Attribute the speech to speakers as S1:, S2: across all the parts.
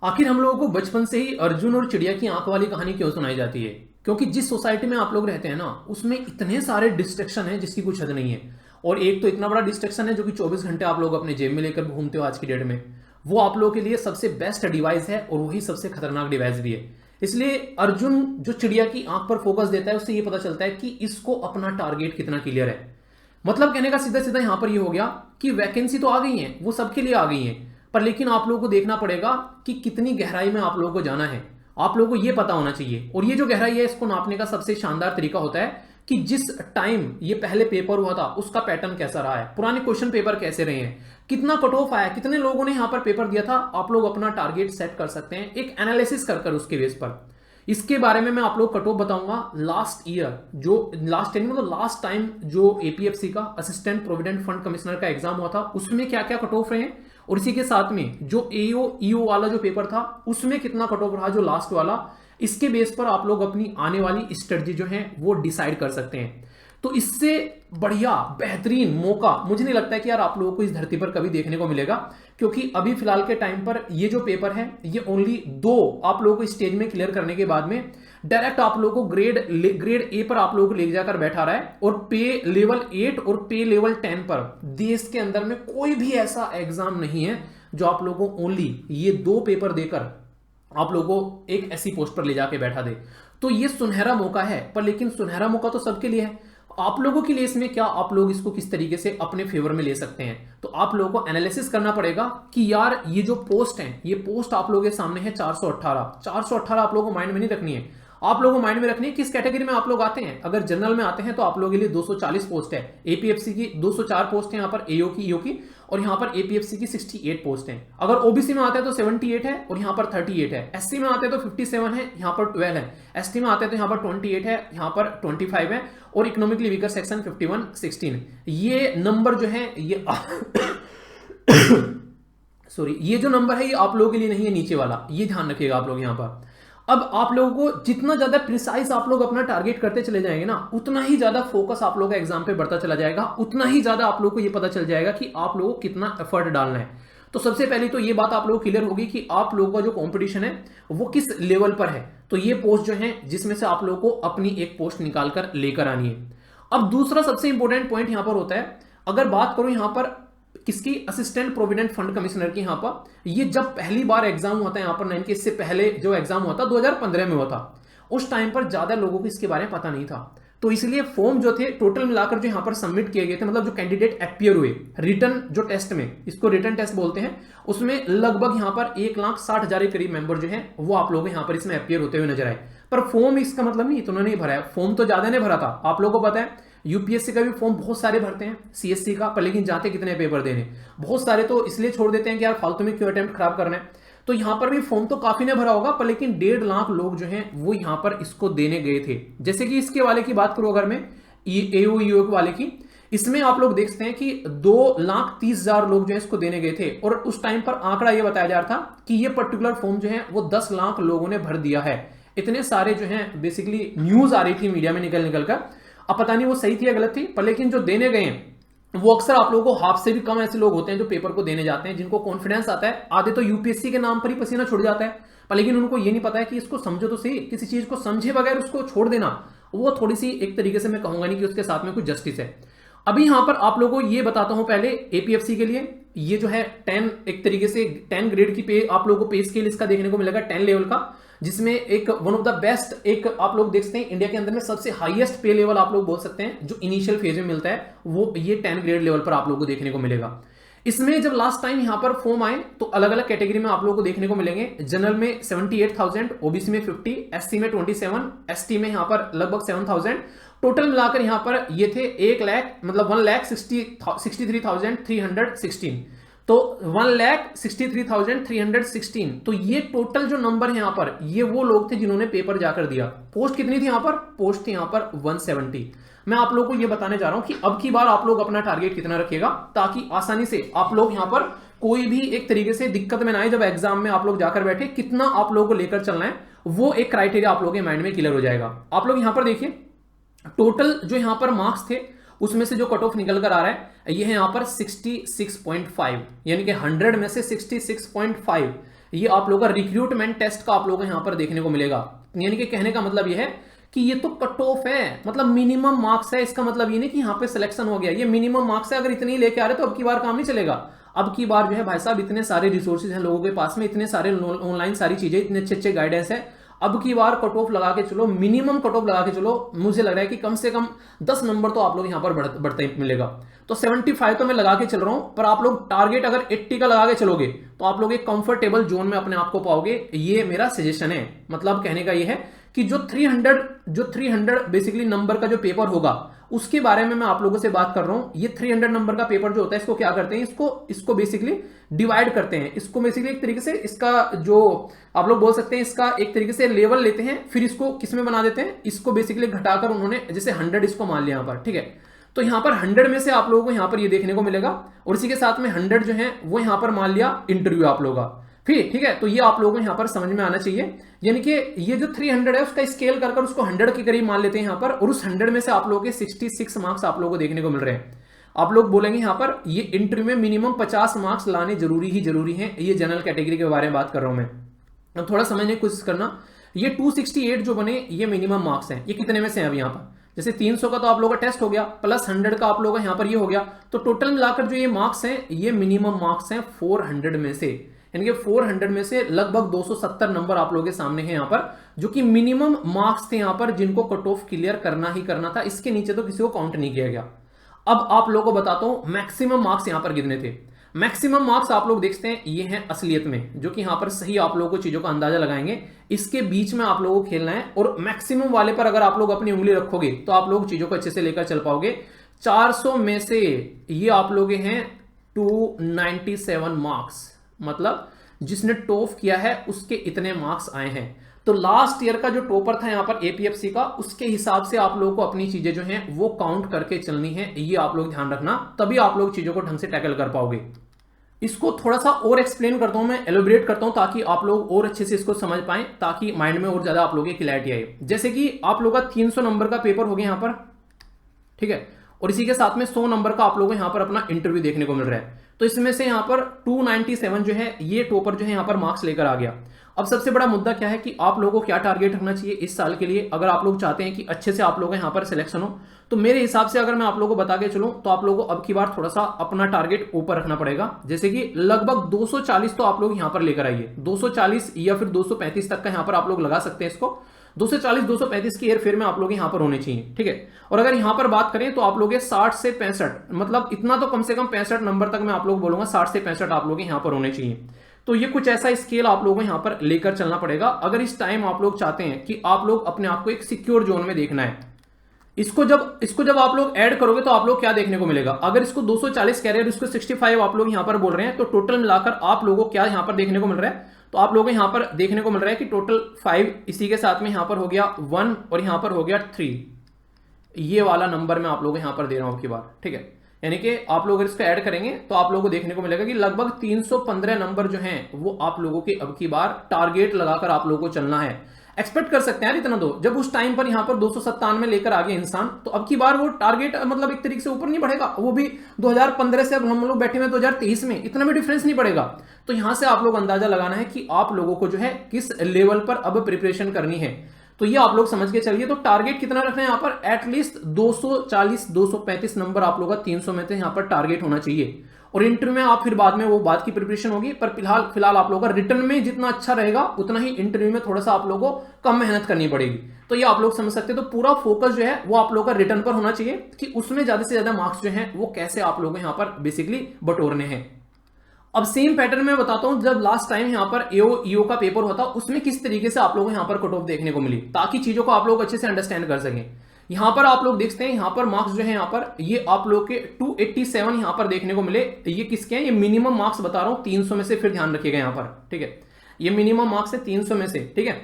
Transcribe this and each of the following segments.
S1: आखिर हम लोगों को बचपन से ही अर्जुन और चिड़िया की आंख वाली कहानी क्यों सुनाई जाती है? क्योंकि जिस सोसाइटी में आप लोग रहते हैं ना, उसमें इतने सारे डिस्ट्रैक्शन है जिसकी कुछ हद नहीं है। और एक तो इतना बड़ा डिस्ट्रैक्शन है जो कि 24 घंटे आप लोग अपने जेब में लेकर घूमते हो आज की डेट में। वो आप लोगों के लिए सबसे बेस्ट डिवाइस है और वही सबसे खतरनाक डिवाइस भी है। इसलिए अर्जुन जो चिड़िया की आंख पर फोकस देता है, उससे ये पता चलता है कि इसको अपना टारगेट कितना क्लियर है। मतलब कहने का सीधा सीधा यहां पर ये हो गया कि वैकेंसी तो आ गई है, वो सबके लिए आ गई है, पर लेकिन आप लोगों को देखना पड़ेगा कि कितनी गहराई में आप लोगों को जाना है। आप लोगों को ये पता होना चाहिए। और ये जो गहराई है, इसको नापने का सबसे शानदार तरीका होता है कि जिस टाइम ये पहले पेपर हुआ था उसका पैटर्न कैसा रहा है, पुराने क्वेश्चन पेपर कैसे रहे हैं, कितना कट ऑफ आया, कितने लोगों ने यहां पर पेपर दिया था। आप लोग अपना टारगेट सेट कर सकते हैं एक एनालिसिस कर उसके बेस पर। इसके बारे में मैं आप लोग कट ऑफ बताऊंगा। लास्ट ईयर जो लास्ट टाइम मतलब लास्ट टाइम जो एपीएफसी का असिस्टेंट प्रोविडेंट फंड कमिश्नर का एग्जाम हुआ था, उसमें क्या क्या कट ऑफ रहे हैं, और इसी के साथ में जो एओ ईओ वाला जो पेपर था उसमें कितना कट ऑफ रहा जो लास्ट वाला। इसके बेस पर आप लोग अपनी आने वाली स्ट्रेटजी जो है वो डिसाइड कर सकते हैं। तो इससे बढ़िया बेहतरीन मौका मुझे नहीं लगता है कि यार आप लोगों को इस धरती पर कभी देखने को मिलेगा। क्योंकि अभी फिलहाल के टाइम पर ये जो पेपर है ये ओनली 2 आप लोगों को स्टेज में क्लियर करने के बाद में डायरेक्ट आप लोगों को ग्रेड ए पर आप लोगों को ले जाकर बैठा रहा है। और पे लेवल 8 और पे लेवल 10 पर देश के अंदर में कोई भी ऐसा एग्जाम नहीं है जो आप लोगों को ओनली ये 2 पेपर देकर आप लोगों को एक ऐसी पोस्ट पर ले जाके बैठा दे। तो ये सुनहरा मौका है, पर लेकिन सुनहरा मौका तो सबके लिए है। आप लोगों के लिए इसमें क्या, आप लोग इसको किस तरीके से अपने फेवर में ले सकते हैं। तो आप लोगों को एनालिसिस करना पड़ेगा कि यार ये जो पोस्ट है, ये पोस्ट आप लोगों के सामने है 418 आप लोगों को माइंड में नहीं रखनी है। आप लोगों को माइंड में रखनी है किस कैटेगरी में आप लोग आते हैं। अगर जनरल में आते हैं तो आप लोगों के लिए 240 पोस्ट है, एपीएफसी की 204 पोस्ट है यहाँ पर एओ की, ईओ की, और यहाँ पर एपीएफसी की 68 पोस्ट हैं। अगर ओबीसी में आते हैं तो 78 है और यहाँ पर 38 है। एससी में आते हैं तो 57 है, यहाँ पर 12 है। एसटी में आते हैं तो यहाँ पर 28 है, यहाँ पर 25 है, और इकोनॉमिकली वीकर सेक्शन 51 16। ये नंबर जो है ये सॉरी, ये जो नंबर है ये आप लोगों के लिए नहीं है, नीचे वाला, ये ध्यान रखिएगा आप लोग यहाँ पर। अब आप लोगों को जितना ज्यादा प्रिसाइज आप लोग अपना टारगेट करते चले जाएंगे ना, उतना ही ज्यादा फोकस आप लोगों का एग्जाम पे बढ़ता चला जाएगा, उतना ही ज्यादा आप लोगों को ये पता चल जाएगा कि आप लोगों को कितना एफर्ट डालना है। तो सबसे पहले तो ये बात आप लोगों को क्लियर होगी कि आप लोगों का जो कंपटीशन है वो किस लेवल पर है। तो ये पोस्ट जो है जिसमें से आप लोगों को अपनी एक पोस्ट निकालकर लेकर आनी है। अब दूसरा सबसे इंपॉर्टेंट पॉइंट यहां पर होता है, अगर बात करूं यहां पर किसकी, असिस्टेंट प्रोविडेंट फंड कमिश्नर की। यहां पर ये जब पहली बार एग्जाम हुआ था यहां पर 9 के, इससे पहले जो एग्जाम हुआ था 2015 में हुआ था, उस टाइम पर ज्यादा लोगों को इसके बारे में पता नहीं था। तो इसलिए फॉर्म जो थे टोटल मिलाकर जो यहां पर सबमिट किए गए थे, मतलब जो कैंडिडेट अपीयर हुए रिटर्न जो टेस्ट में, इसको रिटर्न टेस्ट बोलते हैं, उसमें लगभग यहां पर 1,60,000 के करीब मेंबर जो है वो आप लोग यहां पर इसमें अपीयर होते हुए नजर आए। पर फॉर्म इसका मतलब नहीं इतना नहीं भरा है, फॉर्म तो ज्यादा नहीं भरा था। आप लोगों को पता है यूपीएससी का भी फॉर्म बहुत सारे भरते हैं, सीएससी का, पर लेकिन जाते कितने पेपर देने, बहुत सारे तो इसलिए छोड़ देते हैं कि यार फालतू में क्यों अटेम्प्ट खराब करना है। तो यहां पर भी फॉर्म तो काफी ने भरा होगा, पर लेकिन 1.5 लाख लोग जो हैं वो यहां पर इसको देने गए थे। जैसे कि इसके वाले की बात करूं अगर मैं एओ वाले की, इसमें आप लोग देख सकते हैं कि 2,30,000 लोग जो है इसको देने गए थे। और उस टाइम पर आंकड़ा यह बताया जा रहा था कि ये पर्टिकुलर फॉर्म जो है वो 10 लाख लोगों ने भर दिया है। इतने सारे जो है बेसिकली न्यूज आ रही थी मीडिया में निकल कर। अब पता नहीं वो सही थी या गलत थी, पर लेकिन जो देने गए हैं वो अक्सर आप लोगों को हाफ से भी कम ऐसे लोग होते हैं जो पेपर को देने जाते हैं, जिनको कॉन्फिडेंस आता है। आधे तो यूपीएससी के नाम पर ही पसीना छूट जाता है, पर लेकिन उनको ये नहीं पता है कि इसको समझो तो सही, किसी चीज को समझे बगैर उसको छोड़ देना वो थोड़ी सी एक तरीके से मैं कहूंगा नहीं कि उसके साथ में कुछ जस्टिस है। अभी यहां पर आप लोगों को ये बताता हूं पहले एपीएफसी के लिए, ये जो है 10 एक तरीके से 10 ग्रेड की पे आप लोगों को पे स्केल इसका देखने को मिलेगा 10 लेवल का, जिसमें एक वन ऑफ द बेस्ट एक आप लोग देख सकते हैं इंडिया के अंदर में सबसे हाईएस्ट पे लेवल आप लोग बोल सकते हैं जो इनिशियल फेज में मिलता है, वो ये 10 ग्रेड लेवल पर आप लोगों को देखने को मिलेगा। इसमें जब लास्ट टाइम यहां पर फॉर्म आए तो अलग अलग कैटेगरी में आप लोगों को देखने को मिलेंगे। जनरल में 78,000, ओबीसी में 50, एससी में 27, एसटी में यहां पर लगभग 7,000, टोटल मिलाकर यहां पर ये थे 1 लाख मतलब 1,63,316। तो 1,63,316। तो ये टोटल जो नंबर है यहां पर, ये वो लोग थे जिन्होंने पेपर जाकर दिया। पोस्ट कितनी थी यहां पर, पोस्ट थी यहां पर 170। मैं आप लोगों को ये बताने जा रहा हूं कि अब की बार आप लोग अपना टारगेट कितना रखिएगा, ताकि आसानी से आप लोग यहां पर कोई भी एक तरीके से दिक्कत में ना आए। जब एग्जाम में आप लोग जाकर बैठे, कितना आप लोगों को लेकर चलना है वो एक क्राइटेरिया आप लोगों के माइंड में क्लियर हो जाएगा। आप लोग यहां पर देखिए टोटल जो यहां पर मार्क्स थे उसमें से जो कट ऑफ निकल कर आ रहा है ये है यहां पर 66.5, यानी कि 100 में से 66.5 ये आप लोगों का रिक्रूटमेंट टेस्ट का आप लोगों को यहां पर देखने को मिलेगा। यानी कि कहने का मतलब ये है कि ये तो कट ऑफ है, मतलब मिनिमम मार्क्स है। इसका मतलब ये नहीं कि यहाँ पे सिलेक्शन हो गया, ये मिनिमम मार्क्स है। अगर इतने ही लेके आ रहे तो अब की बार काम नहीं चलेगा। अब की बार जो है भाई साहब इतने सारे रिसोर्सेज हैं लोगों के पास में, इतने सारे ऑनलाइन सारी चीजें, इतने अच्छे अच्छे गाइडेंस है। अब की बार कट ऑफ लगा के चलो, मिनिमम कट ऑफ लगा के चलो। मुझे लग रहा है कि कम से कम 10 नंबर तो आप लोग यहां पर बढ़ते मिलेगा। तो 75 तो मैं लगा के चल रहा हूं, पर आप लोग टारगेट अगर 80 का लगा के चलोगे तो आप लोग एक कंफर्टेबल जोन में अपने आप को पाओगे। ये मेरा सजेशन है। मतलब कहने का ये है कि जो 300 बेसिकली नंबर का जो पेपर होगा उसके बारे में मैं आप लोगों से बात कर रहा हूं। ये 300 नंबर का पेपर जो होता है इसको क्या करते हैं, इसको बेसिकली डिवाइड करते हैं। इसको बेसिकली एक तरीके से इसका जो आप लोग बोल सकते हैं, इसका एक तरीके से लेवल लेते हैं, फिर इसको किस में बना देते हैं, इसको बेसिकली घटाकर उन्होंने जैसे 100 इसको मान लिया यहां पर, ठीक है। तो यहां पर 100 में से आप लोगों को यहां पर ये देखने को मिलेगा, और इसी के साथ में 100 जो है वो यहां पर मान लिया इंटरव्यू आप लोगों का, फिर ठीक है। तो ये आप लोगों को यहां पर समझ में आना चाहिए। यानी कि ये जो 300 है उसका स्केल कर उसको 100 के करीब मान लेते हैं यहां पर, और उस 100 में से आप लोगों के 66 मार्क्स आप लोगों को देखने को मिल रहे हैं। आप लोग बोलेंगे यहां पर ये इंटरव्यू में मिनिमम 50 मार्क्स लाने जरूरी है। ये जनरल कैटेगरी के बारे में बात कर रहा हूं मैं। अब थोड़ा समझने की कोशिश करना, ये 268 जो बने ये मिनिमम मार्क्स हैं। ये कितने में से हैं अब यहां पर, जैसे 300 का तो आप लोगों का टेस्ट हो गया, प्लस 100 का आप लोगों का यहां पर ये हो गया, तो टोटल मिलाकर जो ये मार्क्स हैं ये मिनिमम मार्क्स हैं 400 में से। यानी कि 400 में से लगभग 270 नंबर आप लोगों के सामने हैं यहां पर, जो कि मिनिमम मार्क्स थे यहां पर, जिनको कट ऑफ क्लियर करना ही करना था। इसके नीचे तो किसी को काउंट नहीं किया गया। अब आप लोगों को बताता हूं मैक्सिमम मार्क्स यहां पर कितने थे। मैक्सिमम मार्क्स आप लोग देखते हैं ये हैं असलियत में, जो कि यहां पर सही आप लोगों को चीजों का अंदाजा लगाएंगे। इसके बीच में आप लोगों को खेलना है, और मैक्सिमम वाले पर अगर आप लोग अपनी उंगली रखोगे तो आप लोग चीजों को अच्छे से लेकर चल पाओगे। 400 में से ये आप लोग हैं 297 मार्क्स, मतलब जिसने टॉप किया है उसके इतने मार्क्स आए हैं। तो लास्ट ईयर का जो टॉपर था यहां पर एपीएफसी का, उसके हिसाब से आप लोगों को अपनी चीजें जो हैं वो काउंट करके चलनी है। ये आप लोग ध्यान रखना, तभी आप लोग चीजों को ढंग से टैकल कर पाओगे। इसको थोड़ा सा और एक्सप्लेन करता हूं मैं, एलोबरेट करता हूं, ताकि आप लोग और अच्छे से इसको समझ पाएं, ताकि माइंड में और ज्यादा आप लोगों की क्लैरिटी आए। जैसे कि आप लोगों का 300 नंबर का पेपर हो गया यहां पर, ठीक है, और इसी के साथ में 100 नंबर का आप लोगों को यहां पर अपना इंटरव्यू देखने को मिल रहा है। तो इसमें से यहां पर 297 जो है ये टॉपर जो है यहां पर मार्क्स लेकर आ गया। अब सबसे बड़ा मुद्दा क्या है कि आप लोगों को क्या टारगेट रखना चाहिए इस साल के लिए। अगर आप लोग चाहते हैं कि अच्छे से आप लोगों यहां पर सिलेक्शन हो, तो मेरे हिसाब से अगर मैं आप लोगों को बता के चलूं तो आप लोगों को अब की बार थोड़ा सा अपना टारगेट ऊपर रखना पड़ेगा। जैसे कि लगभग 240 तो आप लोग यहां पर लेकर आइए, 240 या फिर 235 तक का यहां पर आप लोग लगा सकते हैं इसको। 240 235 की हेरफेर में आप लोग यहां पर होने चाहिए, ठीक है। और अगर यहां पर बात करें तो आप लोग 60 से 65, मतलब इतना तो कम से कम 65 नंबर तक मैं आप लोग बोलूंगा, 60 से 65 आप लोग यहां पर होने चाहिए। तो ये कुछ ऐसा स्केल आप लोगों को यहां पर लेकर चलना पड़ेगा, अगर इस टाइम आप लोग चाहते हैं कि आप लोग अपने आप को एक सिक्योर जोन में देखना है। इसको जब आप लोग ऐड करोगे तो आप लोग क्या देखने को मिलेगा, अगर इसको 240 कह रहे हैं और इसको 65 आप लोग यहां पर बोल रहे हैं, तो टोटल मिलाकर आप लोगों को क्या यहां पर देखने को मिल रहा है, तो आप लोगों को यहां पर देखने को मिल रहा है कि टोटल 5, इसी के साथ में यहां पर हो गया 1 और यहां पर हो गया 3। ये वाला नंबर मैं आप लोगों को यहां पर दे रहा हूं की बार, ठीक है। यानी कि आप लोग अगर इसको ऐड करेंगे तो आप लोगों को देखने को मिलेगा कि लगभग 315 नंबर जो हैं वो आप लोगों के अब की बार टारगेट लगाकर आप लोगों को चलना है। एक्सपेक्ट कर सकते हैं यार इतना दो, जब उस टाइम पर यहां पर 297 लेकर आ गए इंसान, तो अब की बार वो टारगेट मतलब एक तरीके से ऊपर नहीं बढ़ेगा, वो भी 2015 से अब हम लोग बैठे हुए 2023 में, इतना भी डिफरेंस नहीं पड़ेगा। तो यहां से आप लोग अंदाजा लगाना है कि आप लोगों को जो है किस लेवल पर अब प्रिपरेशन करनी है। तो ये आप लोग समझ के चलिए। तो टारगेट कितना रखना है यहाँ पर, एटलीस्ट 240 235 नंबर आप लोगों का 300 में से यहाँ पर टारगेट होना चाहिए। और इंटरव्यू में आप फिर बाद में वो बात की प्रिपरेशन होगी, पर फिलहाल आप लोगों का रिटर्न में जितना अच्छा रहेगा उतना ही इंटरव्यू में थोड़ा सा आप लोगों को कम मेहनत करनी पड़ेगी। तो ये आप लोग समझ सकते हैं। तो पूरा फोकस जो है वो आप लोगों का रिटर्न पर होना चाहिए कि उसमें ज्यादा से ज्यादा मार्क्स जो है वो कैसे आप लोगों यहाँ पर बेसिकली बटोरने हैं। अब सेम पैटर्न में बताता हूं, जब लास्ट टाइम यहां पर ईओ का पेपर होता उसमें किस तरीके से आप लोगों को यहां पर कट ऑफ देखने को मिली, ताकि चीजों को आप लोग अच्छे से अंडरस्टैंड कर सकें। यहां पर आप लोग देखते हैं यहां पर मार्क्स जो है यहां पर ये आप लोग के 287 यहां पर देखने को मिले। ये किसके हैं, ये मिनिमम मार्क्स बता रहा हूं 300 में से, फिर ध्यान रखिएगा यहां पर, ठीक है। ये मिनिमम मार्क्स है 300 में से, ठीक है।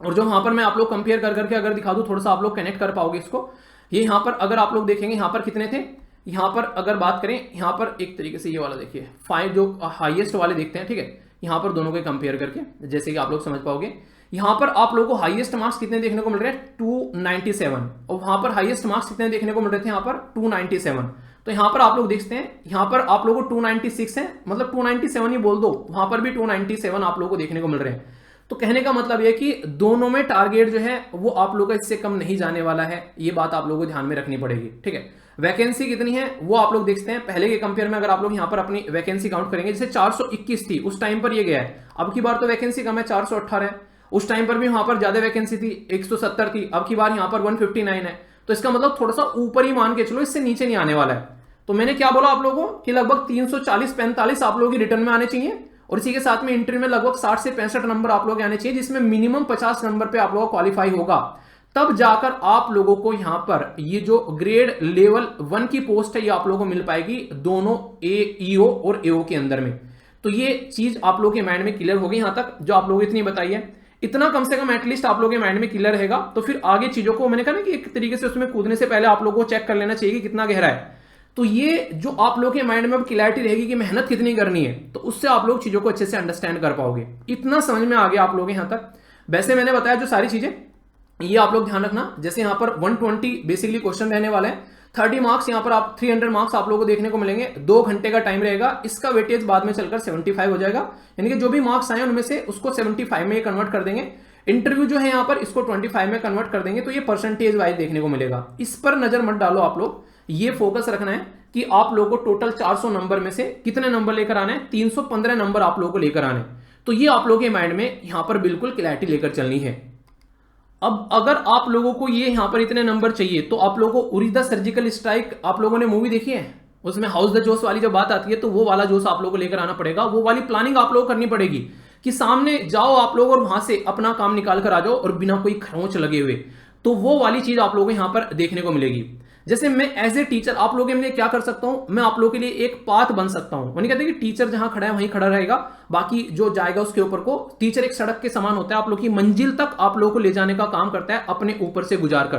S1: और जो यहां पर मैं आप लोग कंपेयर कर करके अगर दिखा दूं, थोड़ा सा आप लोग कनेक्ट कर पाओगे इसको। ये यहां पर अगर आप लोग देखेंगे यहां पर कितने थे, यहां पर अगर बात करें यहां पर एक तरीके से ये वाला देखिए 5 जो हाईएस्ट वाले देखते हैं, ठीक है। यहां पर दोनों को कंपेयर करके जैसे कि आप लोग समझ पाओगे, यहां पर आप लोगों को हाईएस्ट मार्क्स कितने देखने को मिल रहे हैं 297, और वहां पर हाईएस्ट मार्क्स कितने देखने को मिल रहे थे यहां पर 297। तो यहां पर आप लोग देखते हैं, यहां पर आप लोगों को 296 है, मतलब 297 ही बोल दो, वहां पर भी 297 आप लोगों को देखने को मिल रहे हैं। तो कहने का मतलब यह कि दोनों में टारगेट जो है वो आप लोगों का इससे कम नहीं जाने वाला है, ये बात आप लोगों को ध्यान में रखनी पड़ेगी। ठीक है, वैकेंसी कितनी है वो आप लोग देखते हैं पहले के कंपेयर में। अगर आप लोग यहां पर अपनी वैकेंसी काउंट करेंगे, जैसे 421 थी उस टाइम पर ये गया है, अब की बार तो वैकेंसी कम है, 418 है। उस टाइम पर भी वहां पर ज्यादा वैकेंसी थी, 170 थी, अब की बार यहां पर 159 है। तो इसका मतलब थोड़ा सा ऊपर ही मान के चलो, इससे नीचे नहीं आने वाला है। तो मैंने क्या बोला आप लोगों को कि लगभग 340-45 आप लोगों की रिटर्न में आने चाहिए, और इसी के साथ में इंटरव्यू में लगभग 60 से 65 नंबर आप लोग आने चाहिए, जिसमें मिनिमम 50 नंबर पे आप लोगों का क्वालिफाई होगा। तब जाकर आप लोगों को यहां पर ये जो ग्रेड लेवल 1 की पोस्ट है ये आप लोगों को मिल पाएगी दोनों ईओ और एओ के अंदर में। तो ये चीज आप लोगों के माइंड में क्लियर होगी यहां तक जो आप लोगों को इतनी बताई है, इतना कम से कम एटलीस्ट आप लोगों के माइंड में क्लियर रहेगा। तो फिर आगे चीजों को मैंने कहा ना कि एक तरीके से उसमें कूदने से पहले आप लोगों को चेक कर लेना चाहिए कि कितना गहरा है। तो ये जो आप लोगों के माइंड में अब क्लैरिटी रहेगी कि मेहनत कितनी करनी है, तो उससे आप लोग चीजों को अच्छे से अंडरस्टैंड कर पाओगे। इतना समझ में आ गया आप लोग यहां तक। वैसे मैंने बताया जो सारी चीजें ये आप लोग ध्यान रखना, जैसे यहां पर 120 बेसिकली क्वेश्चन रहने वाले हैं, 30 मार्क्स यहां पर आप 300 मार्क्स आप लोगों को देखने को मिलेंगे, 2 घंटे का टाइम रहेगा। इसका वेटेज बाद में चलकर 75 हो जाएगा, यानी कि जो भी मार्क्स आए उनमें से उसको 75 में कन्वर्ट कर देंगे। इंटरव्यू जो है यहां पर इसको 25 में कन्वर्ट कर देंगे, तो ये परसेंटेज वाइज देखने को मिलेगा। इस पर नजर मत डालो आप लोग, ये फोकस रखना है कि आप लोगों को टोटल 400 नंबर में से कितने नंबर लेकर आने हैं, 315 नंबर आप लोगों को लेकर आने। तो ये आप लोगों के माइंड में यहां पर बिल्कुल क्लैरिटी लेकर चलनी है। अब अगर आप लोगों को ये यहां पर इतने नंबर चाहिए, तो आप लोगों को उरी द सर्जिकल स्ट्राइक आप लोगों ने मूवी देखी है, उसमें हाउस द जोश वाली जब बात आती है तो वो वाला जोश आप लोगों को लेकर आना पड़ेगा। वो वाली प्लानिंग आप लोगों को करनी पड़ेगी कि सामने जाओ आप लोग और वहां से अपना काम निकाल कर आ जाओ और बिना कोई खरोंच लगे हुए। तो वो वाली चीज आप लोगों को यहां पर देखने को मिलेगी। जैसे मैं एज ए टीचर आप लोगों के लिए क्या कर सकता हूं, मैं आप लोगों के लिए एक पाथ बन सकता हूं। मैंने कहते हैं कि टीचर जहां खड़ा है वहीं खड़ा रहेगा, बाकी जो जाएगा उसके ऊपर को। टीचर एक सड़क के समान होता है, आप लोग की मंजिल तक आप लोगों को ले जाने का काम करता है अपने ऊपर से गुजार कर।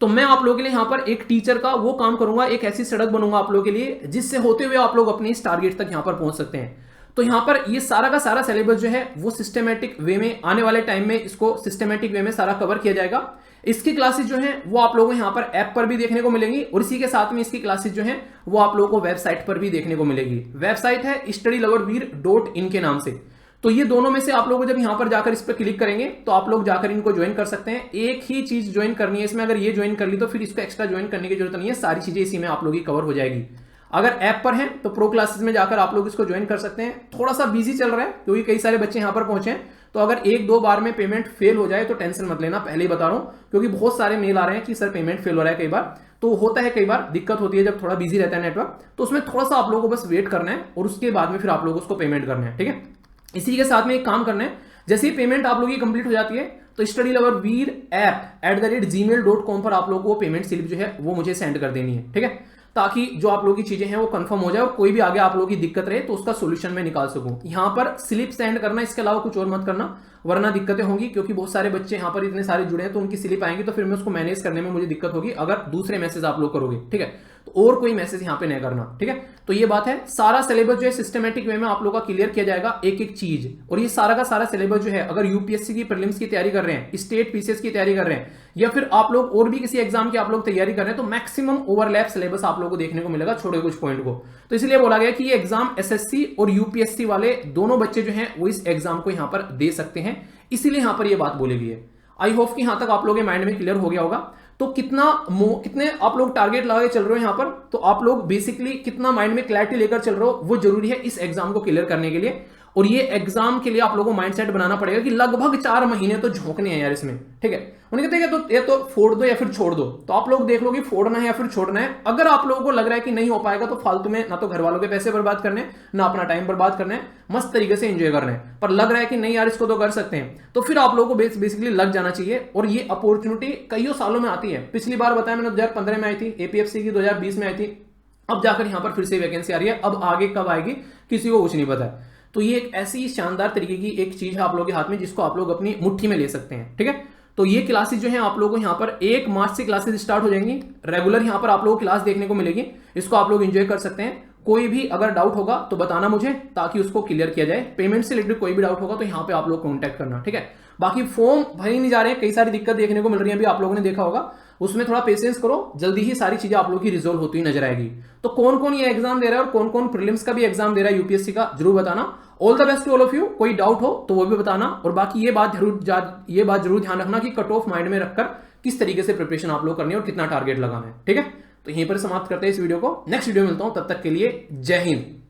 S1: तो मैं आप लोगों के लिए यहां पर एक टीचर का वो काम करूंगा, एक ऐसी सड़क बनूंगा आप लोगों के लिए जिससे होते हुए आप लोग अपने इस टारगेट तक यहां पर पहुंच सकते हैं। तो यहां पर ये सारा का सारा सिलेबस जो है वो सिस्टमैटिक वे में आने वाले टाइम में इसको सिस्टमैटिक वे में सारा कवर किया जाएगा। इसकी क्लासेस जो हैं वो आप लोगों को यहां पर ऐप पर भी देखने को मिलेंगी, और इसी के साथ में इसकी क्लासेस जो हैं वो आप लोगों को वेबसाइट पर भी देखने को मिलेगी। वेबसाइट है studyloverveer.in के नाम से। तो ये दोनों में से आप लोगों को जब यहां पर जाकर इस पर क्लिक करेंगे तो आप लोग जाकर इनको ज्वाइन कर सकते हैं। एक ही चीज ज्वाइन करनी है इसमें, अगर ये ज्वाइन कर ली तो फिर इसको एक्स्ट्रा ज्वाइन करने की जरूरत नहीं है, सारी चीजें इसी में आप लोगों की कवर हो जाएगी। अगर ऐप पर है तो प्रो क्लासेस में जाकर आप लोग इसको ज्वाइन कर सकते हैं। थोड़ा सा बिजी चल रहा है क्योंकि कई सारे बच्चे यहां पर पहुंचे हैं, तो अगर 1-2 बार में पेमेंट फेल हो जाए तो टेंशन मत लेना, पहले ही बता रहा हूं, क्योंकि बहुत सारे मेल आ रहे हैं कि सर पेमेंट फेल हो रहा है। कई बार तो होता है, कई बार दिक्कत होती है जब थोड़ा बिजी रहता है नेटवर्क, तो उसमें थोड़ा सा आप लोगों को बस वेट करना है और उसके बाद में फिर आप लोगों को उसको पेमेंट करना है। ठीक है, इसी के साथ में एक काम करना है, जैसे ही पेमेंट आप लोगों की कंप्लीट हो जाती है तो studyloverveer@gmail.com पर आप लोगों को पेमेंट स्लिप जो है वो मुझे सेंड कर देनी है। ठीक है, ताकि जो आप लोगों की चीजें हैं वो कंफर्म हो जाए और कोई भी आगे आप लोगों की दिक्कत रहे तो उसका सॉल्यूशन मैं निकाल सकूं। यहां पर स्लिप सेंड करना, इसके अलावा कुछ और मत करना, वरना दिक्कतें होंगी, क्योंकि बहुत सारे बच्चे यहां पर इतने सारे जुड़े हैं तो उनकी स्लिप आएंगी तो फिर मैं उसको मैनेज करने में मुझे दिक्कत होगी अगर दूसरे मैसेज आप लोग करोगे। ठीक है, तो और कोई मैसेज यहां पे नहीं करना। ठीक है, तो ये बात है। सारा सिलेबस जो है सिस्टमेटिक वे में आप लोगों का क्लियर किया जाएगा, एक एक चीज। और ये सारा का सारा सिलेबस जो है, अगर यूपीएससी की प्रीलिम्स की तैयारी कर रहे हैं, स्टेट पीसीएस की तैयारी कर रहे हैं, या फिर आप लोग और भी किसी एग्जाम की आप लोग तैयारी कर रहे हैं, तो मैक्सिमम ओवरलैप सिलेबस आप लोगों को देखने को मिलेगा, छोड़े कुछ पॉइंट को। तो इसलिए बोला गया कि ये एग्जाम एसएससी और यूपीएससी वाले दोनों बच्चे जो हैं वो इस एग्जाम को यहां पर दे सकते हैं, इसीलिए यहां पर ये बात बोली गई है। आई होप कि यहां तक आप लोगों के माइंड में क्लियर हो गया होगा। तो कितने आप लोग टारगेट लगा के चल रहे हो यहां पर, तो आप लोग बेसिकली कितना माइंड में क्लैरिटी लेकर चल रहे हो वो जरूरी है इस एग्जाम को क्लियर करने के लिए। और ये एग्जाम के लिए आप लोगों को माइंडसेट बनाना पड़ेगा कि लगभग 4 महीने तो झोंकने हैं यार इसमें। ठीक है, उन्हें कहते हैं ये तो फोड़ दो या फिर छोड़ दो, तो आप लोग देख लो कि फोड़ना है या फिर छोड़ना है। अगर आप लोगों को लग रहा है कि नहीं हो पाएगा तो फालतू में ना तो घर वालों के पैसे बर्बाद करने, ना अपना टाइम बर्बाद करना है, मस्त तरीके से एंजॉय करना है। पर लग रहा है कि नहीं यार इसको तो कर सकते हैं, तो फिर आप लोगों को बेसिकली लग जाना चाहिए। और ये अपॉर्चुनिटी कई सालों में आती है। पिछली बार बताया मैंने 2015 में आई थी, एपीएफसी की 2020 में आई थी, अब जाकर यहां पर फिर से वैकेंसी आ रही है। अब आगे कब आएगी किसी को कुछ नहीं पता है। तो ये एक ऐसी शानदार तरीके की एक चीज है आप लोगों के हाथ में जिसको आप लोग अपनी मुट्ठी में ले सकते हैं। ठीक है, तो ये क्लासेस जो है आप लोगों को यहाँ पर 1 मार्च से क्लासेस स्टार्ट हो जाएंगी। रेगुलर यहाँ पर आप लोगों को क्लास देखने को मिलेगी, इसको आप लोग एंजॉय कर सकते हैं। कोई भी अगर डाउट होगा तो बताना मुझे, ताकि उसको क्लियर किया जाए। पेमेंट से रिलेटेड कोई भी डाउट होगा तो यहाँ पे आप लोग कॉन्टैक्ट करना। ठीक है, बाकी फॉर्म भरे नहीं जा रहे हैं, कई सारी दिक्कत देखने को मिल रही है, अभी आप लोगों ने देखा होगा। उसमें थोड़ा पेशेंस करो, जल्दी ही सारी चीजें आप लोग की रिजोल्व होती हुई नजर आएगी। तो कौन कौन ये एग्जाम दे रहा है और कौन कौन प्रीलिम्स का भी एग्जाम दे रहा है यूपीएससी का, जरूर बताना। All the best to all of you. कोई डाउट हो तो वो भी बताना, और बाकी ये बात जरूर ध्यान रखना कि कट ऑफ माइंड में रखकर किस तरीके से प्रिपरेशन आप लोग करनी है और कितना टारगेट लगाना है। ठीक है, तो यहीं पर समाप्त करते हैं इस वीडियो को। नेक्स्ट वीडियो मिलता हूं, तब तक के लिए जय हिंद।